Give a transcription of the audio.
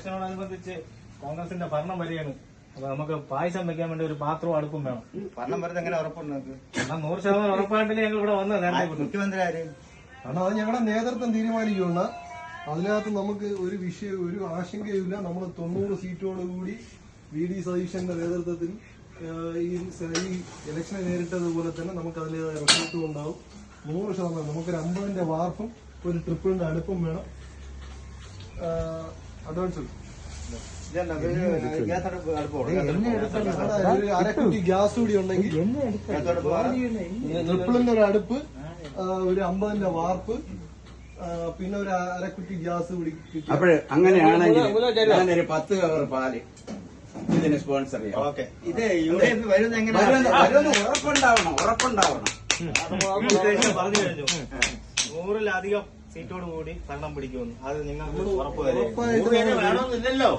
ഇലക്ഷനോടനുബന്ധിച്ച് കോൺഗ്രസിന്റെ ഭരണം വരികയാണ്. അപ്പൊ നമുക്ക് പായസം വെക്കാൻ വേണ്ടി ഒരു പാത്രവും അടുപ്പും വേണം. ഭരണം വരുന്നത് എങ്ങനെ ഉറപ്പുണ്ട്? 100% ഉറപ്പായിട്ടില്ലേ ഞങ്ങൾ ഇവിടെ വന്നത്. നേരത്തെ മുഖ്യമന്ത്രി ആര്? കാരണം അത് ഞങ്ങളുടെ നേതൃത്വം തീരുമാനിക്കുന്ന അതിനകത്ത് നമുക്ക് ഒരു വിഷയം ഒരു ആശങ്കയുമില്ല. നമ്മൾ 90 സീറ്റോടുകൂടി VD സതീശന്റെ നേതൃത്വത്തിൽ ഈ ഇലക്ഷനെ നേരിട്ടതുപോലെ തന്നെ നമുക്ക് അതിൻ്റെതായ റിസൾട്ടും ഉണ്ടാവും. 100%. നമുക്കൊരു 50ന്റെ വാർപ്പും ഒരു ട്രിപ്പിളിന്റെ അടുപ്പും വേണം. അഡ്വാൻസ് അരക്കുറ്റി ഗ്യാസ് കൂടി ഉണ്ടെങ്കിൽ ട്രിപ്പിളിന്റെ ഒരു അടുപ്പ്, ഒരു 50ന്റെ വാർപ്പ്, പിന്നെ ഒരു അരക്കുറ്റി ഗ്യാസ് കൂടി കിട്ടി. അപ്പോഴ് അങ്ങനെയാണെങ്കിൽ ഞാനൊരു 10 കവർ പാല് ഇതിന് സ്പോൺസർ ചെയ്യാം. ഓക്കെ. ഇത് UDF വരുന്നത് എങ്ങനെ? ഉറപ്പുണ്ടാവണം. പറഞ്ഞു കഴിഞ്ഞു 100-ലധികം സീറ്റോട് കൂടി ഭരണം പിടിക്കുമെന്ന്. അത് നിങ്ങൾക്ക് ഉറപ്പ് വേണമെന്നില്ലല്ലോ.